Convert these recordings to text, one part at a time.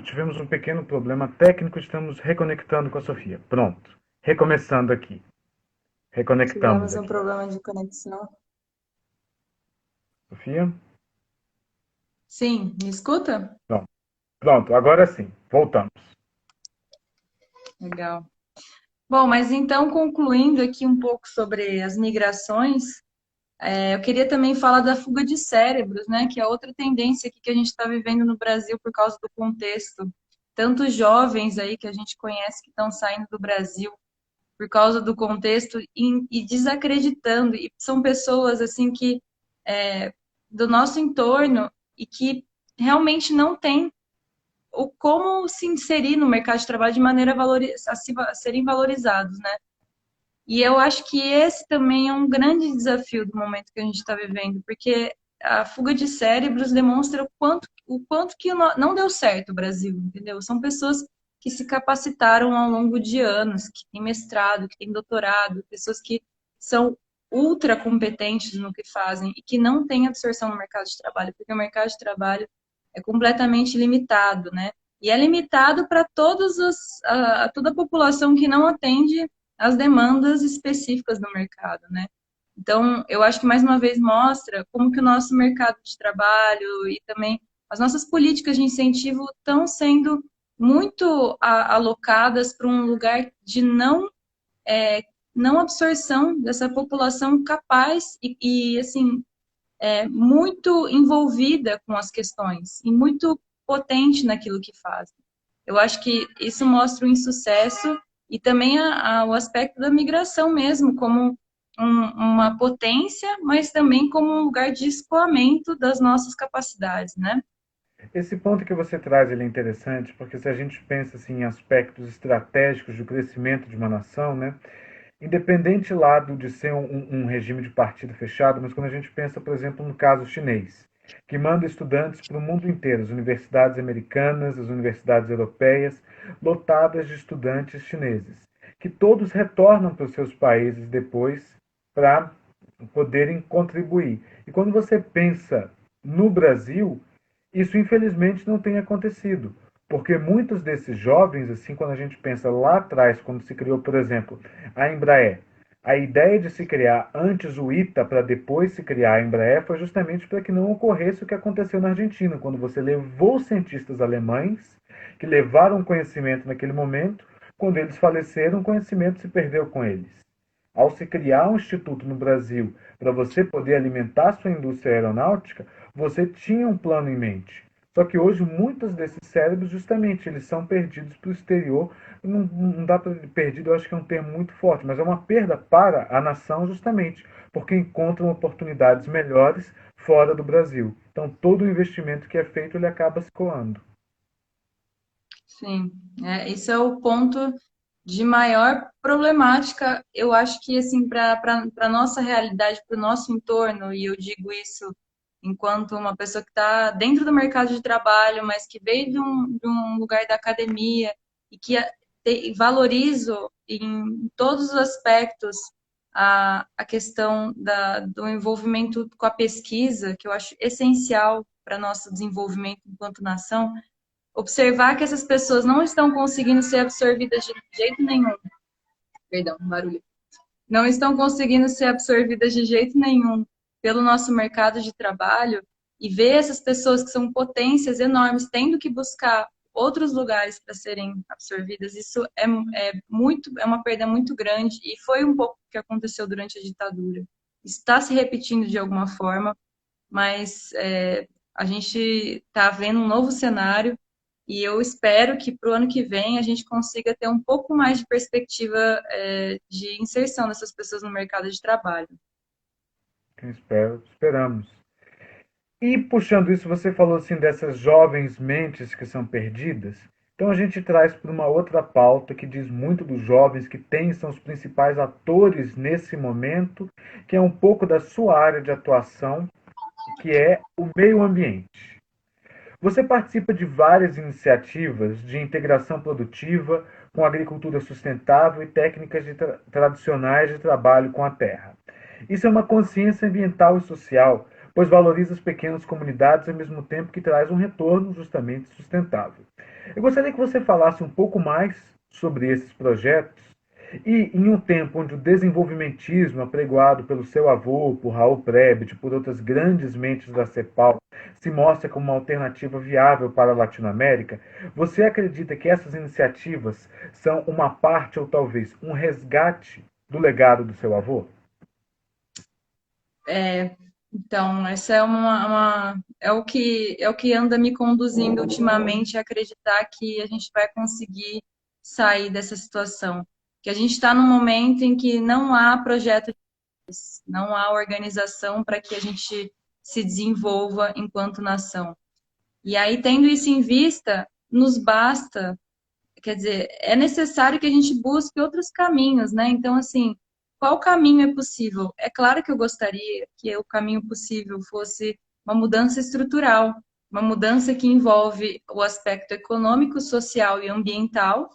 Tivemos um pequeno problema técnico, estamos reconectando com a Sofia. Pronto. Recomeçando aqui. Reconectamos Tivemos um aqui. problema de conexão. Sofia? Sim, me escuta? Pronto. Pronto, agora sim. Voltamos. Legal. Bom, mas então, concluindo aqui um pouco sobre as migrações, eu queria também falar da fuga de cérebros, né? Que é outra tendência aqui que a gente está vivendo no Brasil por causa do contexto. Tantos jovens aí que a gente conhece que estão saindo do Brasil por causa do contexto e desacreditando. E são pessoas assim que do nosso entorno e que realmente não têm o como se inserir no mercado de trabalho de maneira a serem valorizados, né? E eu acho que esse também é um grande desafio do momento que a gente está vivendo, porque a fuga de cérebros demonstra o quanto que não deu certo o Brasil, entendeu? São pessoas que se capacitaram ao longo de anos, que têm mestrado, que têm doutorado, pessoas que são ultra competentes no que fazem e que não têm absorção no mercado de trabalho, porque o mercado de trabalho é completamente limitado, né? E é limitado para toda a população que não atende às demandas específicas do mercado, né? Então, eu acho que mais uma vez mostra como que o nosso mercado de trabalho e também as nossas políticas de incentivo estão sendo muito alocadas para um lugar de não absorção dessa população capaz assim, muito envolvida com as questões e muito potente naquilo que faz. Eu acho que isso mostra o insucesso e também o aspecto da migração mesmo, como uma potência, mas também como um lugar de escoamento das nossas capacidades, né? Esse ponto que você traz ele é interessante, porque se a gente pensa assim, em aspectos estratégicos do crescimento de uma nação, né, independente lá de ser um regime de partido fechado, mas quando a gente pensa, por exemplo, no caso chinês, que manda estudantes para o mundo inteiro, as universidades americanas, as universidades europeias, lotadas de estudantes chineses, que todos retornam para os seus países depois para poderem contribuir. E quando você pensa no Brasil, isso infelizmente não tem acontecido, porque muitos desses jovens, assim, quando a gente pensa lá atrás, quando se criou, por exemplo, a Embraer, a ideia de se criar antes o ITA para depois se criar a Embraer foi justamente para que não ocorresse o que aconteceu na Argentina, quando você levou cientistas alemães que levaram conhecimento naquele momento, quando eles faleceram, o conhecimento se perdeu com eles. Ao se criar um instituto no Brasil para você poder alimentar sua indústria aeronáutica, você tinha um plano em mente. Só que hoje muitos desses cérebros, justamente, eles são perdidos para o exterior. Não dá para perdido, eu acho que é um termo muito forte, mas é uma perda para a nação justamente, porque encontram oportunidades melhores fora do Brasil. Então todo o investimento que é feito ele acaba se coando. Sim, esse é o ponto de maior problemática, eu acho que assim para a nossa realidade, para o nosso entorno, e eu digo isso enquanto uma pessoa que está dentro do mercado de trabalho, mas que veio de um lugar da academia e que valorizo em todos os aspectos a questão do envolvimento com a pesquisa, que eu acho essencial para nosso desenvolvimento enquanto nação, observar que essas pessoas não estão conseguindo ser absorvidas de jeito nenhum. Perdão, barulho. Não estão conseguindo ser absorvidas de jeito nenhum pelo nosso mercado de trabalho e ver essas pessoas que são potências enormes tendo que buscar outros lugares para serem absorvidas, isso é uma perda muito grande e foi um pouco o que aconteceu durante a ditadura. Está se repetindo de alguma forma, mas a gente está vendo um novo cenário e eu espero que para o ano que vem a gente consiga ter um pouco mais de perspectiva de inserção dessas pessoas no mercado de trabalho. Esperamos. E puxando isso, você falou assim dessas jovens mentes que são perdidas. Então a gente traz para uma outra pauta que diz muito dos jovens que têm, são os principais atores nesse momento, que é um pouco da sua área de atuação, que é o meio ambiente. Você participa de várias iniciativas de integração produtiva com agricultura sustentável e técnicas tradicionais de trabalho com a terra. Isso é uma consciência ambiental e social, pois valoriza as pequenas comunidades ao mesmo tempo que traz um retorno justamente sustentável. Eu gostaria que você falasse um pouco mais sobre esses projetos e, em um tempo onde o desenvolvimentismo, apregoado pelo seu avô, por Raul Prebisch, por outras grandes mentes da CEPAL, se mostra como uma alternativa viável para a Latinoamérica, você acredita que essas iniciativas são uma parte ou talvez um resgate do legado do seu avô? Então, essa é é o que anda me conduzindo ultimamente a acreditar que a gente vai conseguir sair dessa situação. Que a gente está num momento em que não há projeto, não há organização para que a gente se desenvolva enquanto nação. E aí, tendo isso em vista, nos basta, quer dizer, é necessário que a gente busque outros caminhos, né? Então, assim, qual caminho é possível? É claro que eu gostaria que o caminho possível fosse uma mudança estrutural, uma mudança que envolve o aspecto econômico, social e ambiental,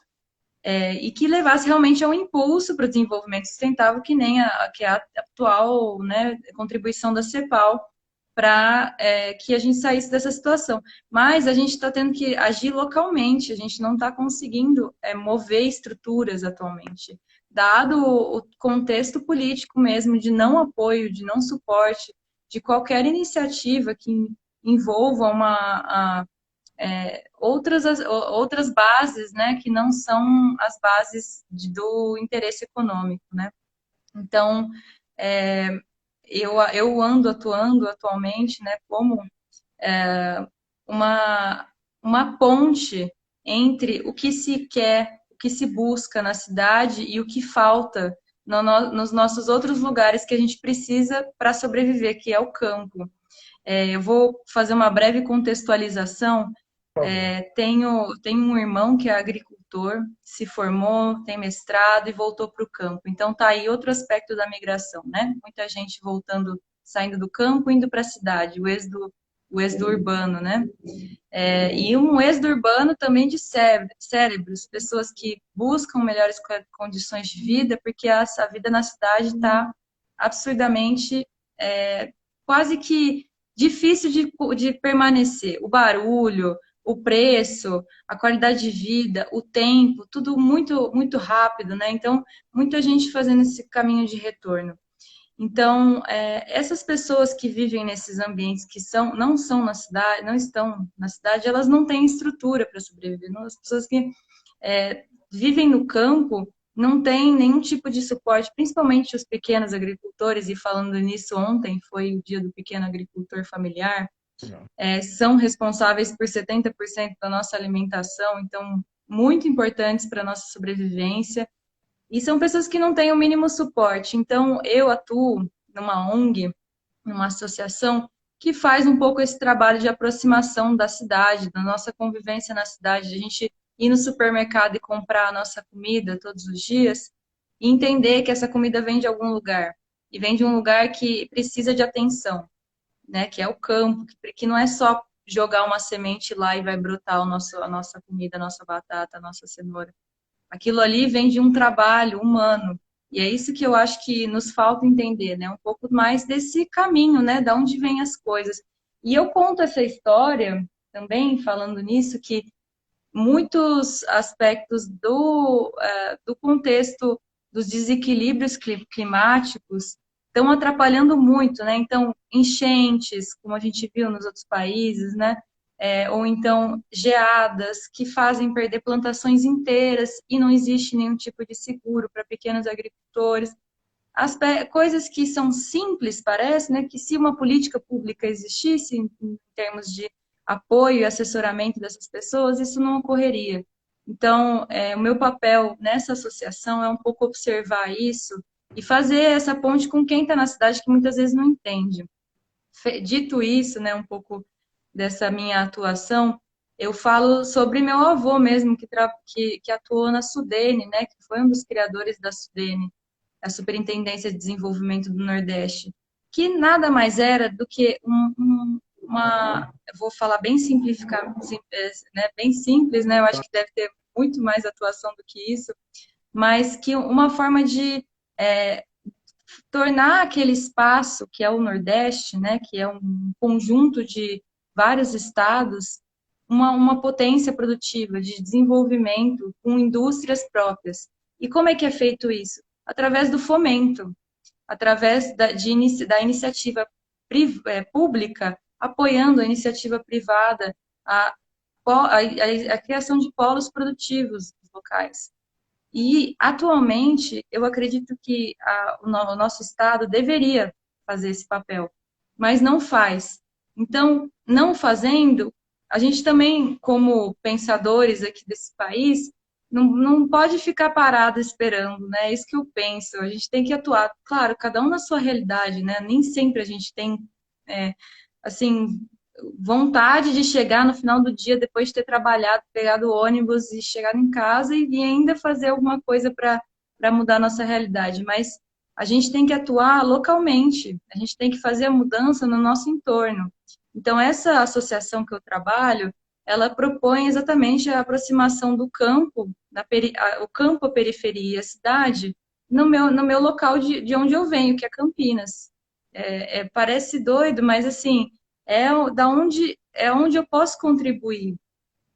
e que levasse realmente a um impulso para o desenvolvimento sustentável, que nem que é a atual, né, contribuição da CEPAL para que a gente saísse dessa situação. Mas a gente está tendo que agir localmente, a gente não está conseguindo mover estruturas atualmente. Dado o contexto político mesmo de não apoio, de não suporte, de qualquer iniciativa que envolva outras bases, né, que não são as bases do interesse econômico, né? Então, é, eu ando atuando atualmente, né, como uma, uma ponte entre o que se quer, o que se busca na cidade e o que falta nos nossos outros lugares que a gente precisa para sobreviver, que é o campo. Eu vou fazer uma breve contextualização. Por favor. Tenho um irmão que é agricultor, se formou, tem mestrado e voltou para o campo. Então, tá aí outro aspecto da migração, né? Muita gente voltando, saindo do campo, indo para a cidade, o êxodo urbano, né? E um êxodo urbano também de cérebros, pessoas que buscam melhores condições de vida, porque a vida na cidade está absurdamente, quase que difícil de permanecer. O barulho, o preço, a qualidade de vida, o tempo, tudo muito, muito rápido, né? Então, muita gente fazendo esse caminho de retorno. Então, essas pessoas que vivem nesses ambientes que não são na cidade, não estão na cidade, elas não têm estrutura para sobreviver. As pessoas que vivem no campo não têm nenhum tipo de suporte, principalmente os pequenos agricultores, e falando nisso, ontem foi o dia do pequeno agricultor familiar, são responsáveis por 70% da nossa alimentação, então, muito importantes para a nossa sobrevivência. E são pessoas que não têm o mínimo suporte. Então, eu atuo numa ONG, numa associação, que faz um pouco esse trabalho de aproximação da cidade, da nossa convivência na cidade, de a gente ir no supermercado e comprar a nossa comida todos os dias, e entender que essa comida vem de algum lugar. E vem de um lugar que precisa de atenção, né? Que é o campo, que não é só jogar uma semente lá e vai brotar a nossa comida, a nossa batata, a nossa cenoura. Aquilo ali vem de um trabalho humano. E é isso que eu acho que nos falta entender, né? Um pouco mais desse caminho, né? Da onde vêm as coisas. E eu conto essa história também, falando nisso, que muitos aspectos do contexto dos desequilíbrios climáticos estão atrapalhando muito, né? Então, enchentes, como a gente viu nos outros países, né? Ou então geadas que fazem perder plantações inteiras e não existe nenhum tipo de seguro para pequenos agricultores. Coisas que são simples, parece, né? Que se uma política pública existisse em termos de apoio e assessoramento dessas pessoas, isso não ocorreria. Então, o meu papel nessa associação é um pouco observar isso e fazer essa ponte com quem está na cidade que muitas vezes não entende. Dito isso, né, um pouco dessa minha atuação, eu falo sobre meu avô mesmo, que atuou na Sudene, né, que foi um dos criadores da Sudene, a Superintendência de Desenvolvimento do Nordeste, que nada mais era do que eu vou falar bem simplificado, né, bem simples, né, eu acho que deve ter muito mais atuação do que isso, mas que uma forma de tornar aquele espaço que é o Nordeste, né, que é um conjunto de vários estados, uma potência produtiva de desenvolvimento com indústrias próprias. E como é que é feito isso? Através do fomento, através da iniciativa pública, apoiando a iniciativa privada, a criação de polos produtivos locais. E, atualmente, eu acredito que o nosso Estado deveria fazer esse papel, mas não faz. Então, não fazendo, a gente também, como pensadores aqui desse país, não pode ficar parado esperando, né? É isso que eu penso. A gente tem que atuar, claro, cada um na sua realidade, né? Nem sempre a gente tem, assim, vontade de chegar no final do dia, depois de ter trabalhado, pegado o ônibus e chegar em casa e ainda fazer alguma coisa para mudar a nossa realidade. Mas a gente tem que atuar localmente, a gente tem que fazer a mudança no nosso entorno. Então, essa associação que eu trabalho, ela propõe exatamente a aproximação do campo, o campo, a periferia e a cidade, no meu local de onde eu venho, que é Campinas. Parece doido, mas assim, é onde eu posso contribuir,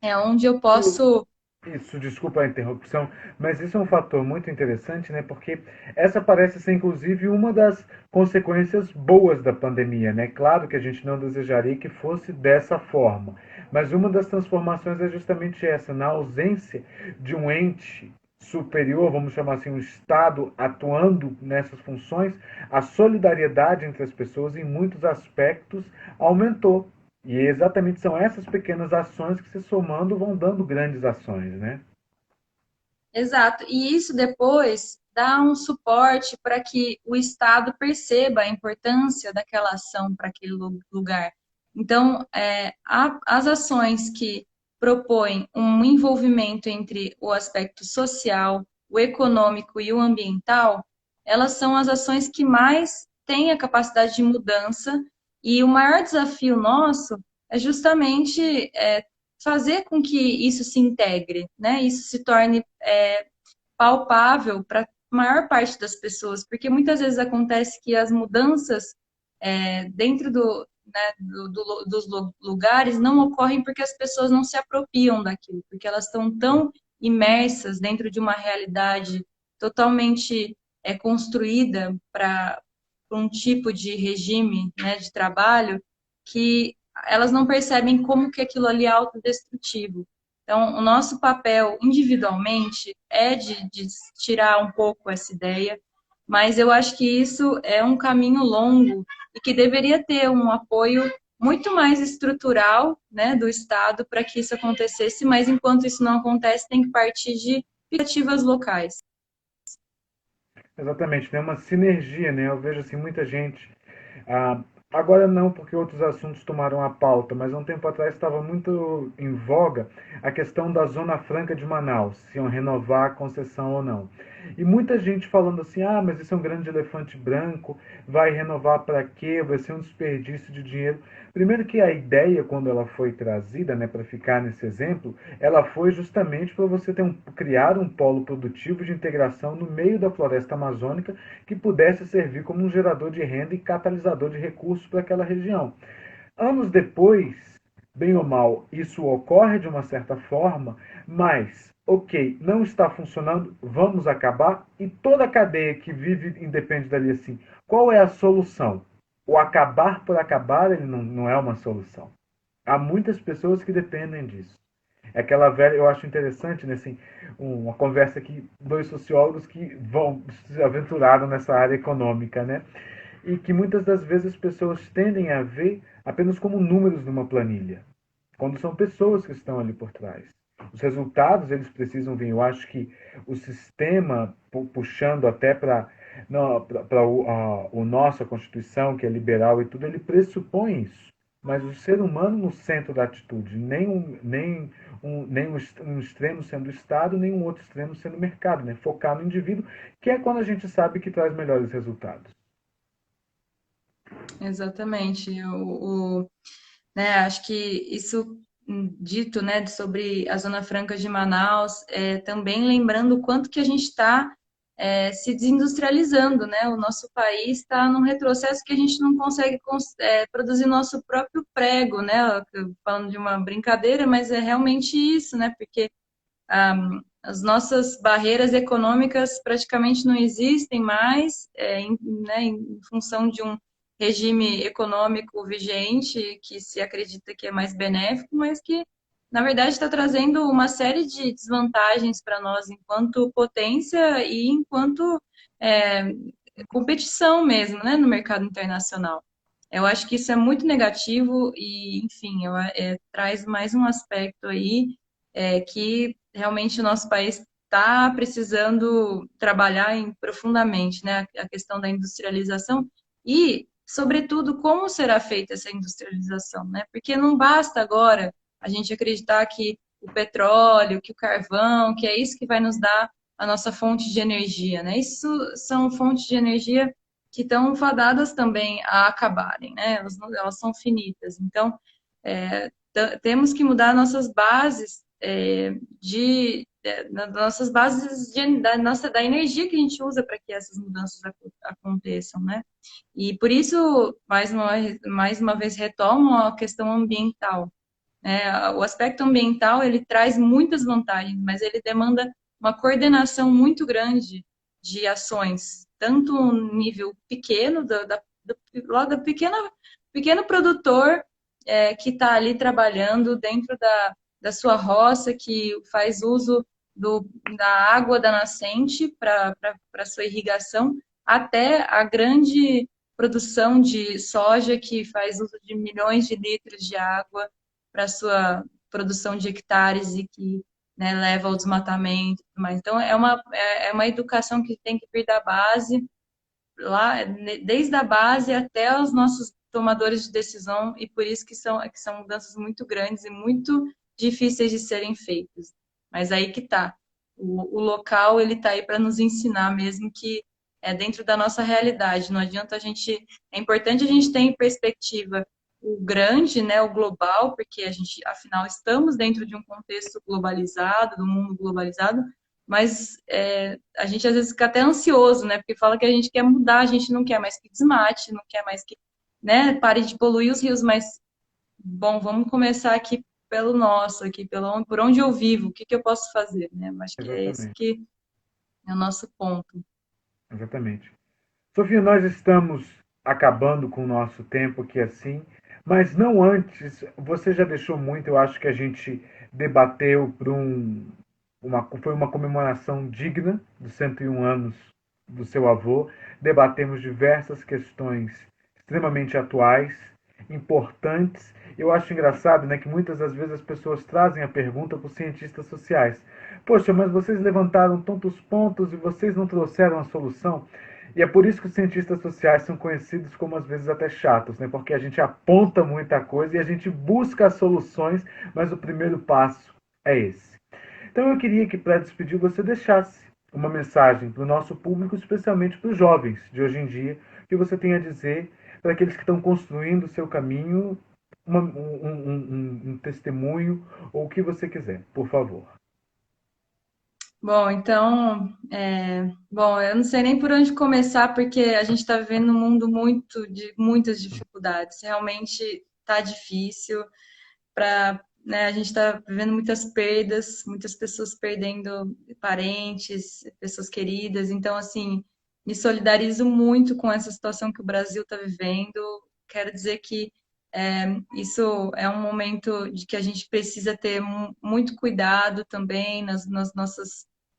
é onde eu posso. Isso, desculpa a interrupção, mas isso é um fator muito interessante, né? Porque essa parece ser, inclusive, uma das consequências boas da pandemia, né? Claro que a gente não desejaria que fosse dessa forma, mas uma das transformações é justamente essa, na ausência de um ente superior, vamos chamar assim, um Estado atuando nessas funções, a solidariedade entre as pessoas, em muitos aspectos, aumentou. E exatamente são essas pequenas ações que se somando vão dando grandes ações, né? Exato, e isso depois dá um suporte para que o Estado perceba a importância daquela ação para aquele lugar. Então, as ações que propõem um envolvimento entre o aspecto social, o econômico e o ambiental, elas são as ações que mais têm a capacidade de mudança, e o maior desafio nosso é justamente fazer com que isso se integre, né? Isso se torne palpável para a maior parte das pessoas, porque muitas vezes acontece que as mudanças dentro dos lugares não ocorrem porque as pessoas não se apropriam daquilo, porque elas estão tão imersas dentro de uma realidade totalmente construída para um tipo de regime, né, de trabalho, que elas não percebem como que aquilo ali é autodestrutivo. Então, o nosso papel individualmente é de tirar um pouco essa ideia, mas eu acho que isso é um caminho longo e que deveria ter um apoio muito mais estrutural, né, do Estado para que isso acontecesse, mas enquanto isso não acontece, tem que partir de iniciativas locais. Exatamente, tem uma sinergia, né? Eu vejo assim muita gente. Ah, agora não, porque outros assuntos tomaram a pauta, mas há um tempo atrás estava muito em voga a questão da Zona Franca de Manaus, se iam renovar a concessão ou não. E muita gente falando assim: ah, mas isso é um grande elefante branco, vai renovar para quê? Vai ser um desperdício de dinheiro. Primeiro que a ideia, quando ela foi trazida, né, para ficar nesse exemplo, ela foi justamente para você criar um polo produtivo de integração no meio da floresta amazônica que pudesse servir como um gerador de renda e catalisador de recursos para aquela região. Anos depois, bem ou mal, isso ocorre de uma certa forma, mas, ok, não está funcionando, vamos acabar, e toda a cadeia que vive independe dali assim. Qual é a solução? O acabar por acabar, ele não é uma solução. Há muitas pessoas que dependem disso. É aquela velha, eu acho interessante, né, assim, uma conversa que dois sociólogos que vão se aventuraram nessa área econômica, né? E que muitas das vezes as pessoas tendem a ver apenas como números numa planilha, quando são pessoas que estão ali por trás. Os resultados eles precisam vir. Eu acho que o sistema, puxando até para o nossa Constituição, que é liberal e tudo, ele pressupõe isso. Mas o ser humano no centro da atitude, nem um extremo sendo o Estado, nem um outro extremo sendo o mercado, né? Focar no indivíduo, que é quando a gente sabe que traz melhores resultados. Exatamente. Né, acho que isso dito, né, sobre a Zona Franca de Manaus, também lembrando o quanto que a gente está se desindustrializando, né? O nosso país está num retrocesso que a gente não consegue produzir nosso próprio prego, né? Falando de uma brincadeira, mas é realmente isso, né? Porque as nossas barreiras econômicas praticamente não existem mais, né, em função de um regime econômico vigente que se acredita que é mais benéfico, mas que, na verdade, está trazendo uma série de desvantagens para nós enquanto potência e enquanto é, competição mesmo, né, no mercado internacional. Eu acho que isso é muito negativo e, enfim, traz mais um aspecto aí que realmente o nosso país está precisando trabalhar profundamente, né? A questão da industrialização e, sobretudo, como será feita essa industrialização, né? Porque não basta agora a gente acreditar que o petróleo, que o carvão, que é isso que vai nos dar a nossa fonte de energia, né? Isso são fontes de energia que estão fadadas também a acabarem, né? Elas são finitas. Então, temos que mudar nossas bases das nossas bases da energia que a gente usa para que essas mudanças aconteçam, né? E por isso, mais uma vez, retomo a questão ambiental, né? O aspecto ambiental, ele traz muitas vantagens, mas ele demanda uma coordenação muito grande de ações, tanto no nível pequeno, lá da pequeno produtor que está ali trabalhando dentro da sua roça, que faz uso da água da nascente para sua irrigação, até a grande produção de soja, que faz uso de milhões de litros de água para sua produção de hectares e que, né, leva ao desmatamento e tudo mais. Então, é uma educação que tem que vir da base, lá, desde a base até os nossos tomadores de decisão, e por isso que são mudanças muito grandes e muito difíceis de serem feitas. Mas aí que tá. O local, ele tá aí para nos ensinar mesmo que é dentro da nossa realidade. Não adianta a gente... É importante a gente ter em perspectiva o grande, né, o global, porque a gente, afinal, estamos dentro de um contexto globalizado, do mundo globalizado, mas a gente às vezes fica até ansioso, né? Porque fala que a gente quer mudar, a gente não quer mais que desmate, não quer mais que, né, pare de poluir os rios, mas, bom, vamos começar aqui pelo nosso, aqui por onde eu vivo, o que que eu posso fazer, né? Eu acho que é esse Exatamente, que é o nosso ponto. exatamente. Sofia, nós estamos acabando com o nosso tempo aqui assim, mas não antes. Você já deixou muito, eu acho que a gente debateu por foi uma comemoração digna dos 101 anos do seu avô. Debatemos diversas questões extremamente atuais, importantes. Eu acho engraçado, né, que muitas das vezes as pessoas trazem a pergunta para os cientistas sociais. Poxa, mas vocês levantaram tantos pontos e vocês não trouxeram a solução? E é por isso que os cientistas sociais são conhecidos como às vezes até chatos, né? Porque a gente aponta muita coisa e a gente busca as soluções, mas o primeiro passo é esse. Então eu queria que para despedir você deixasse uma mensagem para o nosso público, especialmente para os jovens de hoje em dia, que você tem a dizer para aqueles que estão construindo o seu caminho, um testemunho ou o que você quiser, por favor. Bom, então, bom, eu não sei nem por onde começar, porque a gente está vivendo um mundo de muitas dificuldades. Realmente está difícil. Né, a gente está vivendo muitas perdas, muitas pessoas perdendo parentes, pessoas queridas. Então, assim, me solidarizo muito com essa situação que o Brasil está vivendo. Quero dizer que isso é um momento de que a gente precisa ter muito cuidado também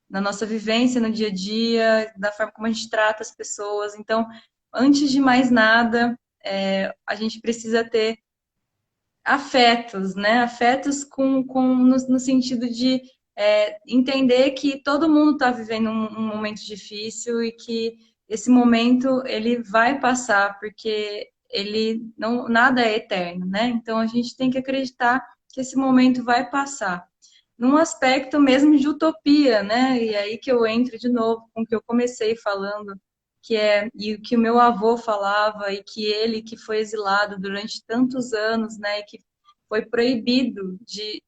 na nossa vivência no dia a dia, da forma como a gente trata as pessoas. Então, antes de mais nada, a gente precisa ter afetos, né? Afetos no sentido de entender que todo mundo está vivendo um momento difícil e que esse momento ele vai passar, porque ele não, nada é eterno, né? Então a gente tem que acreditar que esse momento vai passar. Num aspecto mesmo de utopia, né? E aí que eu entro de novo com o que eu comecei falando, e o que o meu avô falava, e que ele, que foi exilado durante tantos anos, né, e que foi proibido de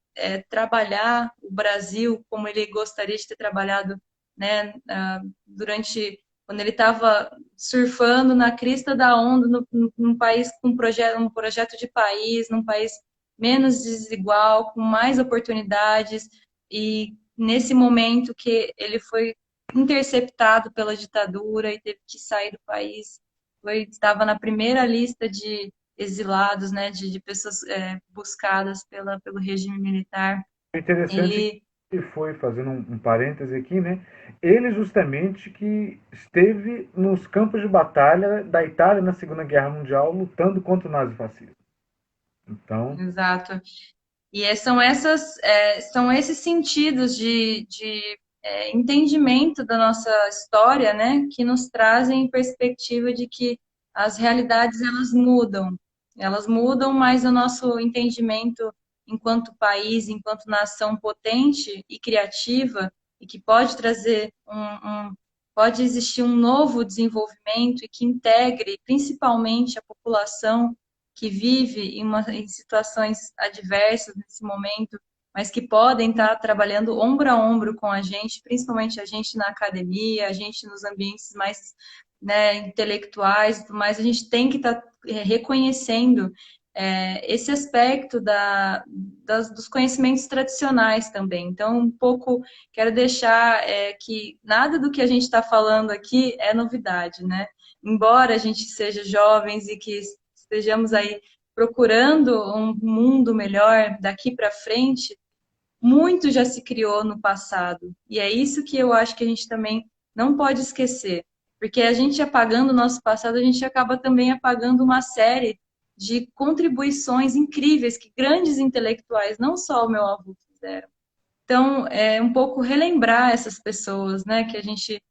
trabalhar o Brasil como ele gostaria de ter trabalhado né, quando ele estava surfando na crista da onda, num país com um projeto de país, num país menos desigual, com mais oportunidades, e nesse momento que ele foi interceptado pela ditadura e teve que sair do país, estava na primeira lista de exilados, né, de pessoas buscadas pelo regime militar. É interessante Ele, que foi, fazendo um parêntese aqui, né? Ele justamente que esteve nos campos de batalha da Itália na Segunda Guerra Mundial lutando contra o nazifascismo. Então, exato. E são esses sentidos de entendimento da nossa história, né, que nos trazem perspectiva de que as realidades elas mudam, mas o nosso entendimento enquanto país, enquanto nação potente e criativa e que pode trazer pode existir um novo desenvolvimento e que integre principalmente a população que vive em situações adversas nesse momento, mas que podem estar trabalhando ombro a ombro com a gente, principalmente a gente na academia, a gente nos ambientes mais, né, intelectuais, mas a gente tem que estar reconhecendo esse aspecto dos conhecimentos tradicionais também. Então, um pouco quero deixar que nada do que a gente está falando aqui é novidade, né? Embora a gente seja jovens e que estejamos aí procurando um mundo melhor daqui para frente, muito já se criou no passado. E é isso que eu acho que a gente também não pode esquecer. Porque a gente apagando o nosso passado, a gente acaba também apagando uma série de contribuições incríveis que grandes intelectuais, não só o meu avô, fizeram. Então, é um pouco relembrar essas pessoas, né, que a gente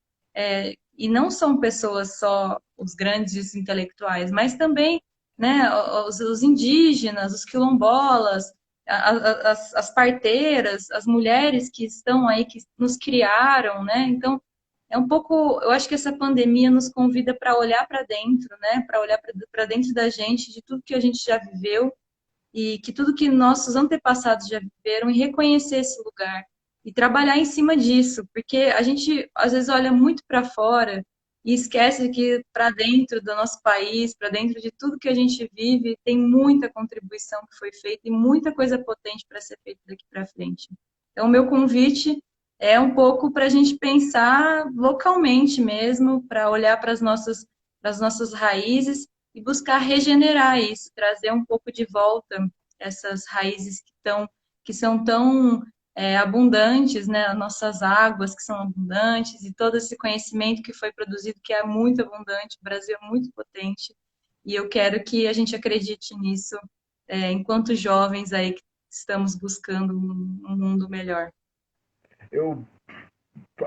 e não são pessoas só os grandes intelectuais, mas também, né, os indígenas, os quilombolas, as parteiras, as mulheres que estão aí, que nos criaram, né? Então, é um pouco, eu acho que essa pandemia nos convida para olhar para dentro, né? Para olhar para dentro da gente, de tudo que a gente já viveu e que tudo que nossos antepassados já viveram e reconhecer esse lugar e trabalhar em cima disso, porque a gente às vezes olha muito para fora e esquece que para dentro do nosso país, para dentro de tudo que a gente vive, tem muita contribuição que foi feita e muita coisa potente para ser feita daqui para frente. Então, o meu convite é um pouco para a gente pensar localmente mesmo, para olhar para as nossas raízes e buscar regenerar isso, trazer um pouco de volta essas raízes que são tão abundantes, né? As nossas águas que são abundantes e todo esse conhecimento que foi produzido que é muito abundante. O Brasil é muito potente e eu quero que a gente acredite nisso enquanto jovens aí que estamos buscando um mundo melhor. eu,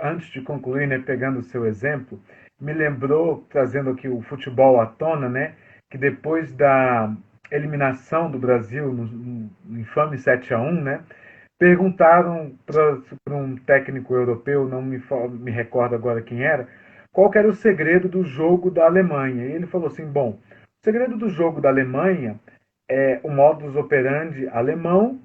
antes de concluir, né, pegando o seu exemplo, me lembrou, trazendo aqui o futebol à tona, né, que depois da eliminação do Brasil no infame 7-1, né, perguntaram para um técnico europeu, não me recordo agora quem era, qual que era o segredo do jogo da Alemanha. E ele falou assim: bom, o segredo do jogo da Alemanha é o modus operandi alemão,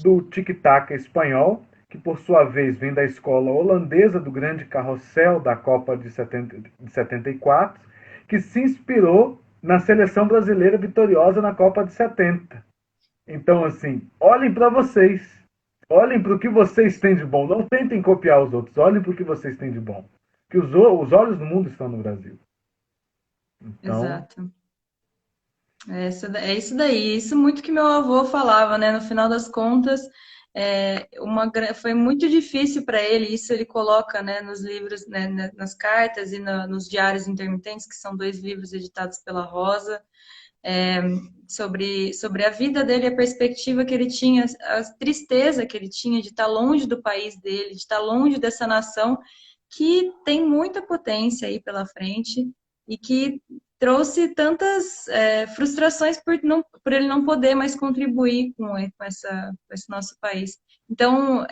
do tic-tac espanhol, que por sua vez vem da escola holandesa do grande carrossel da Copa de 74, que se inspirou na seleção brasileira vitoriosa na Copa de 70. Então, assim, olhem para vocês. Olhem para o que vocês têm de bom. Não tentem copiar os outros. Olhem para o que vocês têm de bom. Que os olhos do mundo estão no Brasil. Então, Exato. É isso daí. Isso muito que meu avô falava, né? No final das contas, foi muito difícil para ele. Isso ele coloca, né, nos livros, né, nas cartas e nos diários intermitentes, que são dois livros editados pela Rosa, sobre a vida dele, a perspectiva que ele tinha, a tristeza que ele tinha de estar longe do país dele, de estar longe dessa nação que tem muita potência aí pela frente e que trouxe tantas frustrações por ele não poder mais contribuir com esse nosso país. Então,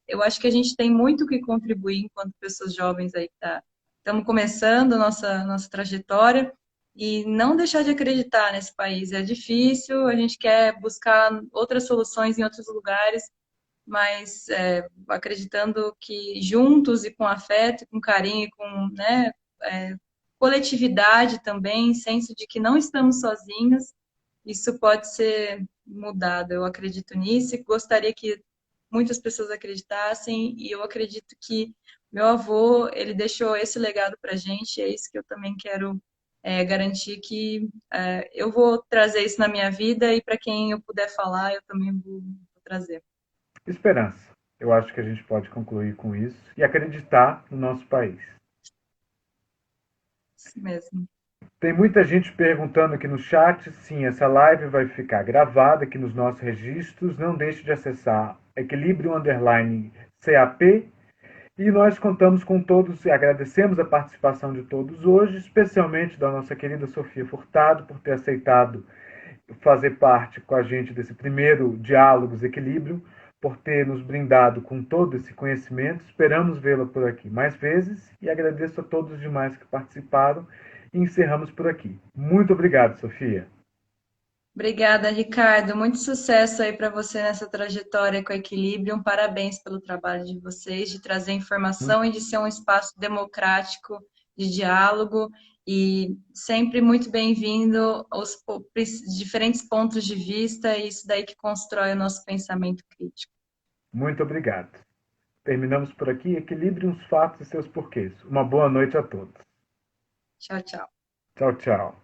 eu acho que a gente tem muito que contribuir enquanto pessoas jovens aí que estamos começando a nossa trajetória e não deixar de acreditar nesse país. É difícil, a gente quer buscar outras soluções em outros lugares, mas acreditando que juntos e com afeto, com carinho, e com, né, coletividade também, senso de que não estamos sozinhos, isso pode ser mudado. Eu acredito nisso e gostaria que muitas pessoas acreditassem, e eu acredito que meu avô, ele deixou esse legado para a gente, e é isso que eu também quero garantir que eu vou trazer isso na minha vida, e para quem eu puder falar, eu também vou trazer. Esperança. Eu acho que a gente pode concluir com isso e acreditar no nosso país. Isso mesmo. Tem muita gente perguntando aqui no chat. Sim, essa live vai ficar gravada aqui nos nossos registros. Não deixe de acessar equilíbrio_CAP. E nós contamos com todos e agradecemos a participação de todos hoje, especialmente da nossa querida Sofia Furtado, por ter aceitado fazer parte com a gente desse primeiro Diálogos Equilíbrio, por ter nos brindado com todo esse conhecimento. Esperamos vê-la por aqui mais vezes e agradeço a todos os demais que participaram e encerramos por aqui. Muito obrigado, Sofia. Obrigada, Ricardo. Muito sucesso aí para você nessa trajetória com Equilíbrio. Parabéns pelo trabalho de vocês, de trazer informação e de ser um espaço democrático de diálogo. E sempre muito bem-vindo aos diferentes pontos de vista, e isso daí que constrói o nosso pensamento crítico. Muito obrigado. Terminamos por aqui. Equilibre os fatos e seus porquês. Uma boa noite a todos. Tchau, tchau. Tchau, tchau.